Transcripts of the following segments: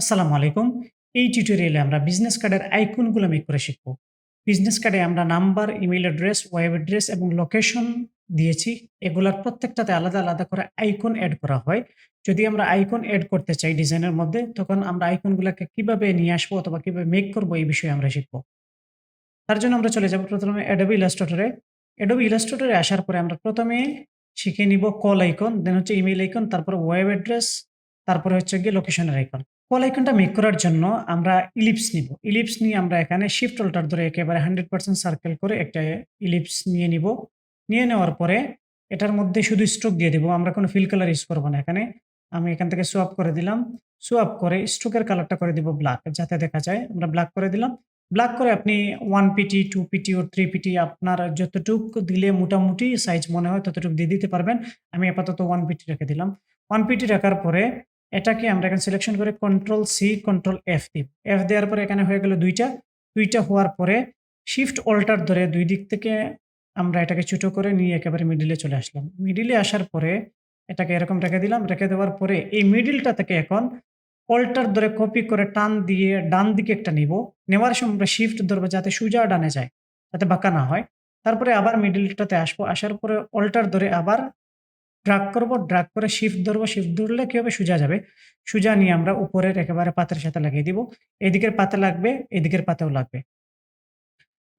আসসালামু আলাইকুম। এই টিউটোরিয়ালে আমরা বিজনেস কার্ডের আইকনগুলো মেক করে শিখব। বিজনেস কার্ডে আমরা number, email address, web address এবং লোকেশন দিয়েছি। এগুলার প্রত্যেকটাতে আলাদা, আলাদা করে আইকন এড করা হয়। যদি আমরা আইকন এড করতে চাই ডিজাইনের মধ্যে, তখন আমরা আইকনগুলাকে কিভাবে নিয়ে আসবো অথবা কিভাবে মেক করব এই বিষয়ে আমরা শিখব। তার জন্য আমরা চলে যাব প্রথমে Adobe Illustrator এ। Adobe Illustrator এ আসার পরে আমরা প্রথমে শিখে নিব কল আইকন, দেন হচ্ছে ইমেইল আইকন, তারপরে ওয়েব অ্যাড্রেস, তারপরে হচ্ছে গিয়ে লোকেশনের আইকন। কল আইকনটা মেক করার জন্য আমরা ইলিপস নিব। ইলিপস নিয়ে আমরা এখানে শিফট অল্টার ধরে একেবারে 100% সার্কেল করে একটা ইলিপস নিয়ে নিব। নিয়ে নেওয়ার পরে এটার মধ্যে শুধু স্ট্রোক দিয়ে দিব। আমরা কোনো ফিল কালার ইউজ করব না এখানে। আমি এখান থেকে সোয়াপ করে দিলাম। সোয়াপ করে স্ট্রোকের কালারটা করে দিব ব্লাক, যাতে দেখা যায়। আমরা ব্লাক করে দিলাম। ব্লাক করে আপনি 1 পিটি, 2 পিটি ও 3 পিটি আপনার যতটুক দিলে মোটামুটি সাইজ মনে হয় ততটুকু দিয়ে দিতে পারবেন। আমি আপাতত 1 পিটি রেখে দিলাম। 1 পিটি রাখার পরে এটাকে আমরা এখানে সিলেকশন করে কন্ট্রোল সি, কন্ট্রোল এফ দিব। এফ দেওয়ার পরে এখানে হয়ে গেল ২ টা। ২ টা হওয়ার পরে শিফট অল্টার ধরে ২ দিক থেকে আমরা এটাকে ছোট করে নিয়ে একেবারে মিডলে চলে আসলাম। মিডলে আসার পরে এটাকে এরকম রেখে দিলাম। রেখে দেওয়ার পরে এই মিডলটা থেকে এখন অল্টার ধরে কপি করে টান দিয়ে ডান দিকে একটা নিব। নেওয়ার সময় আমরা শিফট ধরবো যাতে সোজা ডানে যায়, যাতে বাঁকা না হয়। তারপরে আবার মিডলটাতে আসবো। আসার পরে অল্টার ধরে আবার ড্রাগ করব। ড্রাগ করে শিফট ধরবো। শিফট ধরলে কি হবে? সোজা যাবে। সোজা নিয়ে আমরা উপরের একেবারে পাতের সাথে লাগিয়ে দিব। এদিকের পাতে লাগবে, এদিকের পাতেও লাগবে।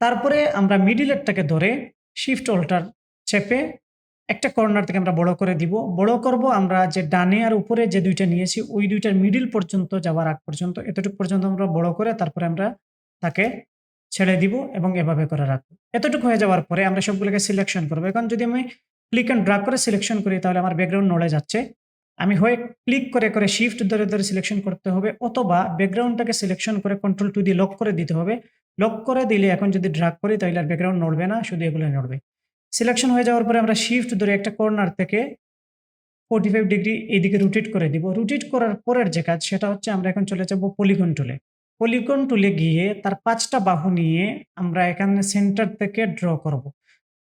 তারপরে আমরা মিডলেরটাকে ধরে শিফট অল্টার চেপে একটা কর্নার থেকে আমরা বড় করে দিব। বড় করব আমরা যে ডানে আর উপরে যে ২ টা নিয়েছি ওই ২ টার মিডল পর্যন্ত যাওয়ার আগ পর্যন্ত এতটুকু পর্যন্ত আমরা বড় করে তারপরে আমরা তাকে ছেড়ে দিব এবং এভাবে করে রাখবো। এতটুকু হয়ে যাওয়ার পরে আমরা সবগুলোকে সিলেকশন করব। এখন যদি আমি ক্লিক অ্যান্ড ড্রাগ করে সিলেকশন করি তাহলে আমার ব্যাকগ্রাউন্ড নড়ে যাচ্ছে। আমি হয় ক্লিক করে শিফট ধরে সিলেকশন করতে হবে, অথবা ব্যাকগ্রাউন্ডটাকে সিলেকশন করে কন্ট্রোল টু দিয়ে লক করে দিতে হবে। লক করে দিলে এখন যদি ড্রাগ করি তাহলে আর ব্যাকগ্রাউন্ড নড়বে না, শুধু এগুলো নড়বে। সিলেকশন হয়ে যাওয়ার পরে আমরা শিফট ধরে একটা কর্নার থেকে 45 ডিগ্রি এদিকে রোটেট করে দিব। রোটেট করার পরের যে কাজ সেটা হচ্ছে আমরা এখন চলে যাব পলিগন টুলে। পলিগন টুলে গিয়ে তার ৫ টা বাহু নিয়ে আমরা এখানে সেন্টার থেকে ড্র করব।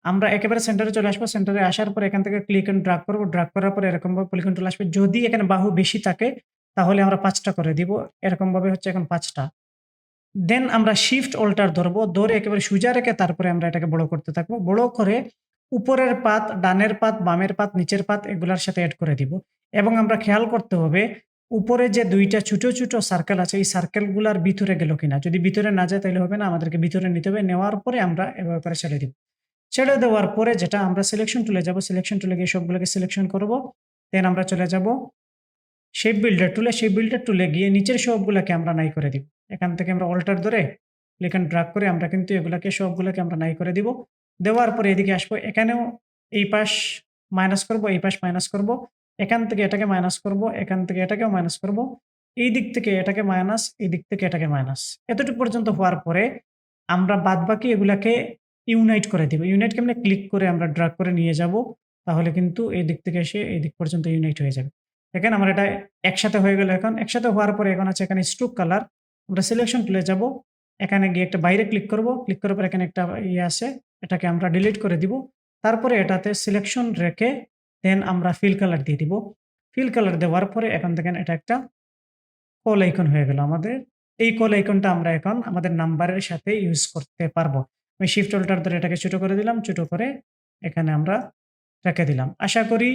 আমরা একেবারে সেন্টারে চলে আসবো। সেন্টারে আসার পরে এখান থেকে ক্লিক অ্যান্ড ড্রাগ করব। ড্রাগ করার পরে এরকমভাবে পলিগন টুল আসবে। যদি এখানে বাহু বেশি থাকে তাহলে আমরা ৫ টা করে দিব। এরকমভাবে হচ্ছে এখন ৫ টা। দেন আমরা শিফট অল্টার ধরবো। ধরে একেবারে সোজা রেখে তারপরে আমরা এটাকে বড় করতে থাকবো। বড় করে উপরের পাত, ডানের পাত, বামের পাত, নিচের পাত এগুলার সাথে এড করে দিব। এবং আমরা খেয়াল করতে হবে উপরে যে ২ টা ছোট সার্কেল আছে এই সার্কেল গুলার ভিতরে গেল কিনা। যদি ভিতরে না যায় তাইলে হবে না। আমাদেরকে ভিতরে নিতে হবে। নেওয়ার পরে আমরা এভাবে করে ছেড়ে দিব। ছেড়ে দেওয়ার পরে যেটা আমরা সিলেকশন টুলে যাব। সিলেকশন টুলে গিয়ে সবগুলোকে সিলেকশন করব। দেন আমরা চলে যাব শেপ বিল্ডার টুলে। শেপ বিল্ডার টুলে গিয়ে নিচের সবগুলাকে আমরা নাই করে দিব। এখান থেকে আমরা অল্টার ধরে ক্লিক অ্যান্ড ড্রাগ করে আমরা কিন্তু এগুলাকে সবগুলাকে আমরা নাই করে দিব। দেওয়ার পরে এদিকে আসবো। এখানেও এই পাশ মাইনাস করব, এই পাশ মাইনাস করব। এখান থেকে এটাকে মাইনাস করব, এখান থেকে এটাকেও মাইনাস করব। এই দিক থেকে এটাকে মাইনাস, এই দিক থেকে এটাকে মাইনাস। এতটুকু পর্যন্ত হওয়ার পরে আমরা বাদবাকি এগুলাকে ইউনাইট করে দিব। ইউনাইট কেমনে? ক্লিক করে আমরা ড্রাগ করে নিয়ে যাব। তাহলে কিন্তু এই দিক থেকে এসে এই দিক পর্যন্ত ইউনাইট হয়ে যাবে। দেখেন আমার এটা একসাথে হয়ে গেল এখন। একসাথে হওয়ার পরে এখন আছে এখানে স্ট্রোক কালার। আমরা সিলেকশন টুলে যাব। এখানে গিয়ে একটা বাইরে ক্লিক করব। ক্লিক করার পর এখানে একটা ইয়ে আছে। এটাকে আমরা ডিলিট করে দিব। তারপরে এটাতে সিলেকশন রেখে দেন আমরা ফিল কালার দিয়ে দিব। ফিল কালার দেওয়ার পরে এখন দেখেন এটা একটা কল আইকন হয়ে গেল আমাদের। এই কল আইকনটা আমরা এখন আমাদের নাম্বারের সাথে ইউজ করতে পারবো। আমি শিফট অল্টার ধরে এটাকে ছোট করে দিলাম। ছোট করে এখানে আমরা রেখে দিলাম। আশা করি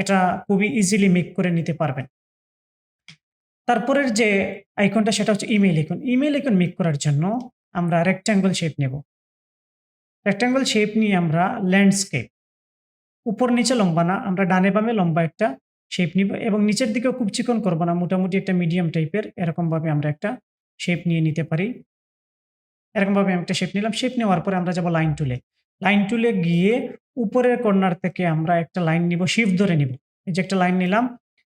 এটা খুবই ইজিলি মেক করে নিতে পারবেন। তারপরের যে আইকনটা সেটা হচ্ছে email icon. Email icon make করার জন্য আমরা রেক্টেঙ্গল শেপ নেব। রেক্টেঙ্গল শেপ নিয়ে আমরা ল্যান্ডস্কেপ, উপর নিচে লম্বা না, আমরা ডানে বামে লম্বা একটা শেপ নিব এবং নিচের দিকেও খুব চিকন করব না, মোটামুটি একটা মিডিয়াম টাইপের এরকমভাবে আমরা একটা শেপ নিয়ে নিতে পারি। এরকমভাবে আমি একটা শেপ নিলাম। শেপ নেওয়ার পরে আমরা যাব লাইন টুলে। লাইন টুলে গিয়ে উপরের কর্নার থেকে আমরা একটা লাইন নিব, শিফট ধরে নিব। এই যে একটা লাইন নিলাম।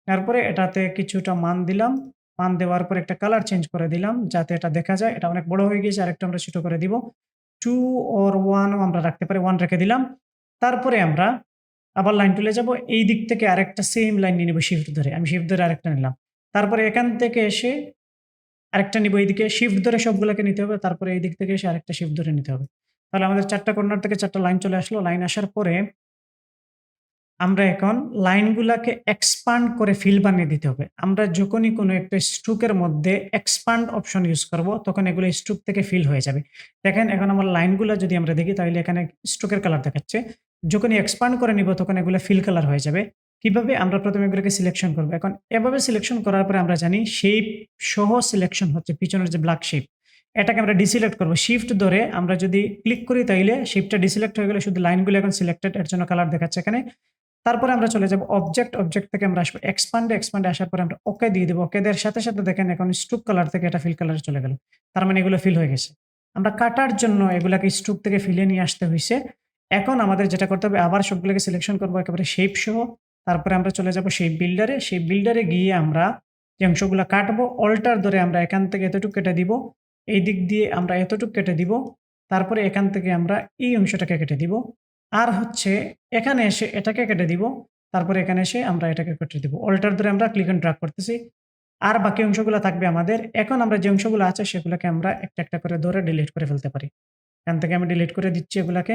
তারপরে এটাতে কিছুটা মান দিলাম। মান দেওয়ার পরে একটা কালার চেঞ্জ করে দিলাম যাতে এটা দেখা যায়। এটা অনেক বড় হয়ে গিয়েছে, আরেকটু আমরা ছোট করে দিব। 2 or 1 ও আমরা রাখতে পারি। 1 রেখে দিলাম। তারপরে আমরা আবার লাইন টুলে যাব। এই দিক থেকে আরেকটা সেম লাইন নিয়ে নিব শিফট ধরে। আমি শিফট ধরে আরেকটা নিলাম। তারপরে এখান থেকে এসে আরেকটা নিব এইদিকে, শিফট ধরে সবগুলাকে নিতে হবে। তারপরে এই দিক থেকে এসে আরেকটা শিফট ধরে নিতে হবে। তাহলে আমাদের ৪ টা কর্নার থেকে ৪ টা লাইন চলে আসলো। লাইন আসার পরে আমরা এখন লাইনগুলাকে এক্সপান্ড করে ফিল বানিয়ে দিতে হবে। আমরা যখনই কোনো একটা স্ট্রোকের মধ্যে এক্সপান্ড অপশন ইউজ করব, তখন এগুলো স্ট্রোক থেকে ফিল হয়ে যাবে। দেখেন এখন আমার লাইনগুলা যদি আমরা দেখি তাহলে এখানে স্ট্রোকের কালার দেখাচ্ছে। যখনই এক্সপান্ড করে নিব তখন এগুলো ফিল কালার হয়ে যাবে। কিভাবে? আমরা প্রথমে এগুলোকে সিলেকশন করব। এখন এভাবে সিলেকশন করার পরে আমরা জানি শেপ সহ সিলেকশন হচ্ছে পিছনের যে ব্ল্যাক শেপ। এটাকে আমরা ডিসিলেক্ট করব। শিফট ধরে আমরা যদি ক্লিক করি তাইলে শেপটা ডিসিলেক্ট হয়ে গেলে শুধু লাইনগুলো এখন সিলেক্টেড, এর জন্য কালার দেখাচ্ছে এখানে। তারপরে আমরা চলে যাব অবজেক্ট থেকে আমরা আসবো এক্সপান্ডে আসার পরে আমরা ওকে দিয়ে দেব। ওকে দেওয়ার সাথে, সাথে দেখেন এখন স্ট্রোক কালার থেকে এটা ফিল কালারে চলে গেল। তার মানে এগুলো ফিল হয়ে গেছে। আমরা কাটার জন্য এগুলাকে স্ট্রোক থেকে ফিলে নিয়ে আসতে হইছে। এখন আমাদের যেটা করতে হবে আবার সবগুলোকে সিলেকশন করব একেবারে শেপ সহ। তারপরে আমরা চলে যাব শেপ বিল্ডারে। শেপ বিল্ডারে গিয়ে আমরা যে অংশগুলো কাটবো অল্টার ধরে আমরা এখান থেকে এতটুকু কেটে দিব। এই দিক দিয়ে আমরা এতটুকু কেটে দিব। তারপরে এখান থেকে আমরা এই অংশটাকে কেটে দিব। আর হচ্ছে এখানে এসে এটাকে কেটে দিব। তারপরে এখানে এসে আমরা এটাকে কেটে দিব। অল্টার ধরে আমরা ক্লিক এন্ড ড্রাগ করতেছি। আর বাকি অংশগুলো থাকবে আমাদের। এখন আমরা যে অংশগুলো আছে সেগুলোকে আমরা একটা করে ধরে ডিলিট করে ফেলতে পারি। এখান থেকে আমি ডিলিট করে দিচ্ছি এগুলাকে।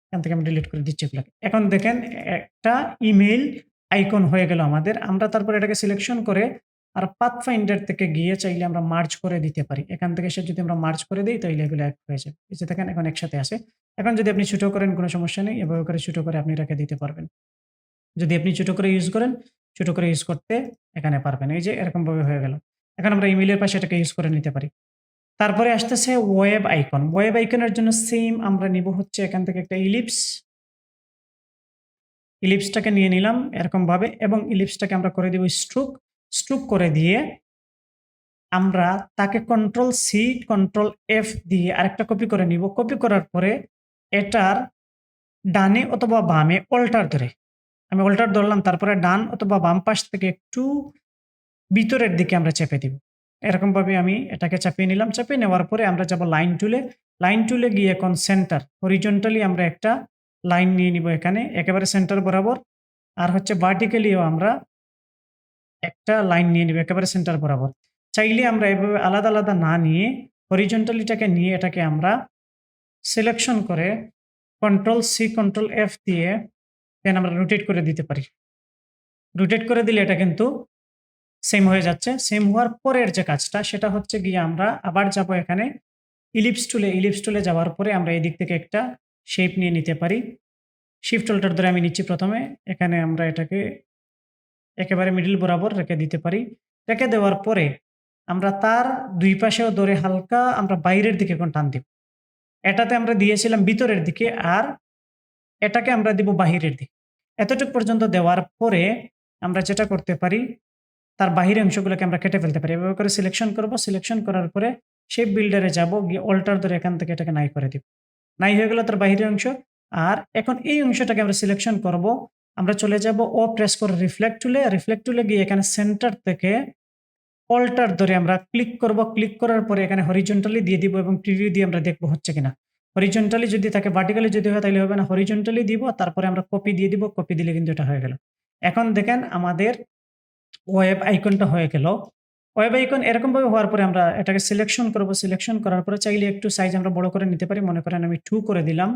এখান থেকে আমি ডিলিট করে দিচ্ছি এগুলাকে। এখন দেখেন একটা ইমেইল আইকন হয়ে গেল আমাদের। আমরা তারপরে এটাকে সিলেকশন করে আর পাথফাইন্ডার থেকে গিয়ে চাইলে আমরা মার্জ করে দিতে পারি। এখান থেকে এসে যদি আমরা মার্জ করে দেই তাইলে এগুলো এক হয়ে যাবে। এই যে দেখেন এখন একসাথে আছে। এখন যদি আপনি ছোট করেন কোনো সমস্যা নেই। এভাবে করে ছোট করে আপনি রেখে দিতে পারবেন। যদি আপনি ছোট করে ইউজ করেন, ছোট করে ইউজ করতে এখানে পারবেন। এই যে এরকমভাবে হয়ে গেল। এখন আমরা ইমেইলের পাশে এটাকে ইউজ করে নিতে পারি। তারপরে আসতেছে ওয়েব আইকন। ওয়েব আইকনের জন্য সেইম আমরা নিব হচ্ছে এখান থেকে একটা ইলিপস। ইলিপসটাকে নিয়ে নিলাম এরকমভাবে এবং ইলিপসটাকে আমরা করে দিব স্ট্রোক। স্ট্রোক করে দিয়ে আমরা তাকে কন্ট্রোল সি, কন্ট্রোল এফ দিয়ে আরেকটা কপি করে নিব। কপি করার পরে এটার ডানে অথবা বামে অল্টার ধরে আমি অল্টার ধরলাম, তারপরে ডান অথবা বাম পাশ থেকে একটু ভিতরের দিকে আমরা চেপে দিব। এরকমভাবে আমি এটাকে চাপিয়ে নিলাম। চাপিয়ে নেওয়ার পরে আমরা যাব লাইন টুলে। লাইন টুলে গিয়ে এখন সেন্টার হরিজন্টালি আমরা একটা লাইন নিয়ে নিব এখানে একেবারে সেন্টার বরাবর। আর হচ্ছে ভার্টিক্যালিও আমরা একটা লাইন নিয়ে নিব একেবারে সেন্টার বরাবর। চাইলে আমরা এভাবে আলাদা, আলাদা না নিয়ে হরিজন্টালিটাকে নিয়ে এটাকে আমরা সিলেকশন করে কন্ট্রোল সি, কন্ট্রোল এফ দিয়ে দেন আমরা রোটেট করে দিতে পারি। রোটেট করে দিলে এটা কিন্তু সেম হয়ে যাচ্ছে। সেম হওয়ার পরের যে কাজটা সেটা হচ্ছে গিয়ে আমরা আবার যাব এখানে ইলিপস টুলে। ইলিপস টুলে যাওয়ার পরে আমরা এই দিক থেকে একটা শেপ নিয়ে নিতে পারি। শিফট অল্টার ধরে আমি নিচ্ছি প্রথমে। এখানে আমরা এটাকে একেবারে মিডল বরাবর রেখে দিতে পারি। রেখে দেওয়ার পরে আমরা তার ২ পাশেও ধরে হালকা আমরা বাইরের দিকে এখন টান দিব। এটাতে আমরা দিয়েছিলাম ভিতরের দিকে আর এটাকে আমরা দিব বাহিরের দিকে। এতটুক পর্যন্ত দেওয়ার পরে আমরা যেটা করতে পারি তার বাহিরের অংশগুলোকে আমরা কেটে ফেলতে পারি। এভাবে করে সিলেকশন করব। সিলেকশন করার পরে শেপ বিল্ডারে যাব, গিয়ে অল্টার ধরে এখান থেকে এটাকে নাই করে দিব। নাই হয়ে গেল তার বাহিরের অংশ। আর এখন এই অংশটাকে আমরা সিলেকশন করব। আমরা চলে যাব ও প্রেস করে রিফ্লেক্ট টুলে। রিফ্লেক্ট টুলে গিয়ে এখানে সেন্টার থেকে অল্টার ধরে আমরা ক্লিক করব। ক্লিক করার পরে এখানে হরিজন্টালি দিয়ে দিব এবং প্রিভিউ দিয়ে আমরা দেখব হচ্ছে কিনা। হরিজন্টালি যদি থাকে, ভার্টিক্যালি যদি হয় তাহলে হবে না। হরিজন্টালি দিব, তারপরে আমরা কপি দিয়ে দিব। কপি দিলে কিন্তু এটা হয়ে গেল। এখন দেখেন আমাদের ওয়েব আইকনটা হয়ে গেল। ওয়েব আইকন এরকমভাবে হওয়ার পরে আমরা এটাকে সিলেকশন করব। সিলেকশন করার পরে চাইলে একটু সাইজ আমরা বড় করে নিতে পারি। মনে করেন আমি 2 করে দিলাম।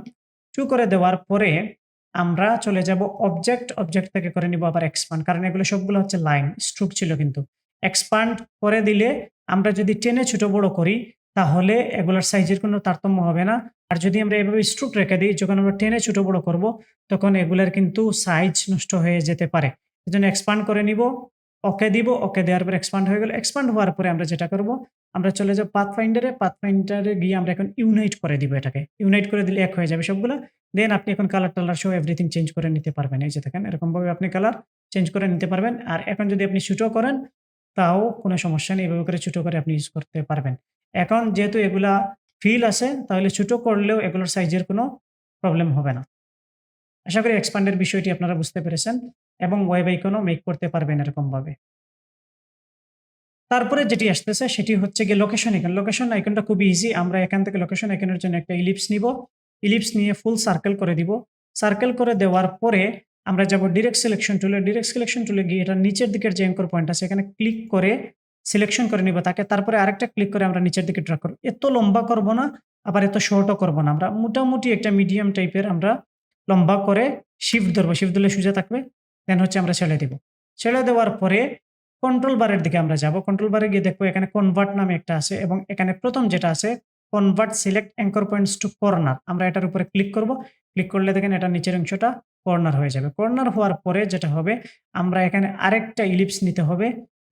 2 করে দেওয়ার পরে আমরা চলে যাব অবজেক্ট থেকে করে নিব আবার এক্সপান্ড। কারণ এগুলো সবগুলো হচ্ছে লাইন, স্ট্রোক ছিল কিন্তু। এক্সপান্ড করে দিলে আমরা যদি টেনে ছোট বড় করি তাহলে এগুলোর সাইজের কোনো তারতম্য হবে না। আর যদি আমরা এভাবে স্ট্রোক রেখে দিই, যখন আমরা টেনে ছোট বড় করব তখন এগুলার কিন্তু সাইজ নষ্ট হয়ে যেতে পারে। এজন্য এক্সপান্ড করে নিব। ওকে দিব। ওকে দেওয়ার পরে এক্সপান্ড হয়ে গেল। এক্সপান্ড হওয়ার পরে আমরা যেটা করব, আমরা চলে যাব পাথফাইন্ডারে। পাথফাইন্ডারে গিয়ে আমরা এখন ইউনাইট করে দিব এটাকে। ইউনাইট করে দিলে এক হয়ে যাবে সবগুলা। দেন আপনি এখন কালার সহ এভরিথিং চেঞ্জ করে নিতে পারবেন। এই যে দেখেন এরকমভাবে আপনি কালার চেঞ্জ করে নিতে পারবেন। আর এখন যদি আপনি ছোট করেন তাও কোনো সমস্যা নেই। এভাবে করে ছোট করে আপনি ইউজ করতে পারবেন। এখন যেহেতু এগুলা ফিল আছে তাহলে ছোট করলেও এগুলোর সাইজের কোনো প্রবলেম হবে না। আশা করি এক্সপান্ডের বিষয়টি আপনারা বুঝতে পেরেছেন এবং ওয়েব আইকনও মেক করতে পারবেন এরকমভাবে। তারপরে যেটি আসতেছে সেটি হচ্ছে গিয়ে লোকেশন আইকন। লোকেশন আইকনটা খুবই ইজি। আমরা এখান থেকে লোকেশন আইকনের জন্য একটা ইলিপস নিব। ইলিপস নিয়ে ফুল সার্কেল করে দিব। সার্কেল করে দেওয়ার পরে আমরা যাব ডিরেক্ট সিলেকশন টুলে। ডিরেক্ট সিলেকশন টুলে গিয়ে এটা নিচের দিকের যে অ্যাঙ্কর পয়েন্ট আছে এখানে ক্লিক করে সিলেকশন করে নিব তাকে। তারপরে আরেকটা ক্লিক করে আমরা নিচের দিকে ড্র্যাগ করব। এত লম্বা করব না, আবার এত শর্টও করব না। আমরা মোটামুটি একটা মিডিয়াম টাইপের আমরা লম্বা করে শিফট ধরবো, শিফট ধরলে সোজা থাকবে। দেন হচ্ছে আমরা ছেড়ে দিব। ছেড়ে দেওয়ার পরে কন্ট্রোল বারের দিকে আমরা যাব। কন্ট্রোল বারে গিয়ে দেখবো এখানে কনভার্ট নামে একটা আছে এবং এখানে ১ম যেটা আছে convert select anchor points to corner. আমরা এটার উপরে ক্লিক করব। ক্লিক করলে দেখেন এটার নিচের অংশটা কর্নার হয়ে যাবে। কর্নার হওয়ার পরে যেটা হবে আমরা এখানে আরেকটা ইলিপস নিতে হবে।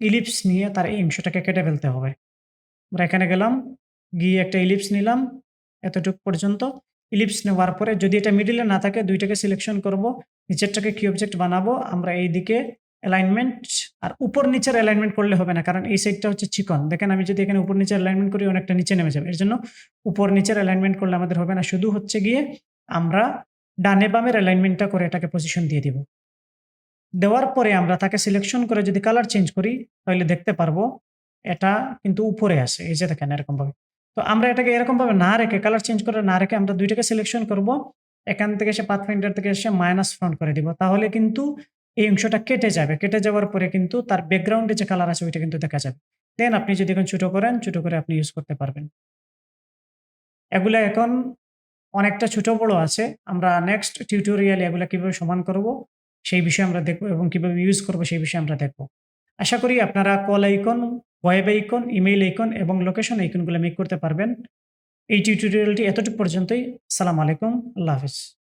ইলিপস নিয়ে তার এই অংশটাকে কেটে ফেলতে হবে। আমরা এখানে গেলাম, গিয়ে একটা ইলিপস নিলাম এতটুক পর্যন্ত। ইলিপস নেওয়ার পরে যদি এটা মিডলে না থাকে ২ টাকে সিলেকশন করব। নিচেরটাকে কি অবজেক্ট বানাবো, আমরা এইদিকে অ্যালাইনমেন্ট আর উপর নিচের অ্যালাইনমেন্ট করলে হবে না। কারণ এই সাইডটা হচ্ছে চিকন। দেখেন আমি যদি এখানে উপর নিচের অ্যালাইনমেন্ট করি অনেকটা নিচে নেমে যাবে। এর জন্য উপর নিচের অ্যালাইনমেন্ট করলে আমাদের হবে না। শুধু হচ্ছে গিয়ে আমরা ডানে বামের অ্যালাইনমেন্টটা করে এটাকে পজিশন দিয়ে দিব। দেওয়ার পরে আমরা তাকে সিলেকশন করে যদি কালার চেঞ্জ করি তাহলে দেখতে পারবো এটা কিন্তু উপরে আসে। এই যে দেখেন এরকমভাবে। তো আমরা এটাকে এরকমভাবে না রেখে কালার চেঞ্জ করে না রেখে আমরা ২ টাকে সিলেকশন করব। এখান থেকে এসে পাথফাইন্ডার থেকে এসে মাইনাস ফ্রন্ট করে দিব। তাহলে কিন্তু এই অংশটা কেটে যাবে। কেটে যাওয়ার পরে কিন্তু তার ব্যাকগ্রাউন্ডে যে কালার আছে ওইটা কিন্তু দেখা যাবে। দেন আপনি যদি এখন ছোট করেন, ছোট করে আপনি ইউজ করতে পারবেন। এগুলা এখন অনেকটা ছোট বড় আছে। আমরা নেক্সট টিউটোরিয়ালে এগুলা কিভাবে সমান করব, সেই বিষয়ে আমরা দেখব এবং কিভাবে ইউজ করব সেই বিষয়ে আমরা দেখব। আশা করি আপনারা call icon, web icon, email icon এবং লোকেশন আইকনগুলো মেক করতে পারবেন। এই টিউটোরিয়ালটি এতটুকু পর্যন্তই। আসসালামু আলাইকুম। আল্লাহ হাফেজ।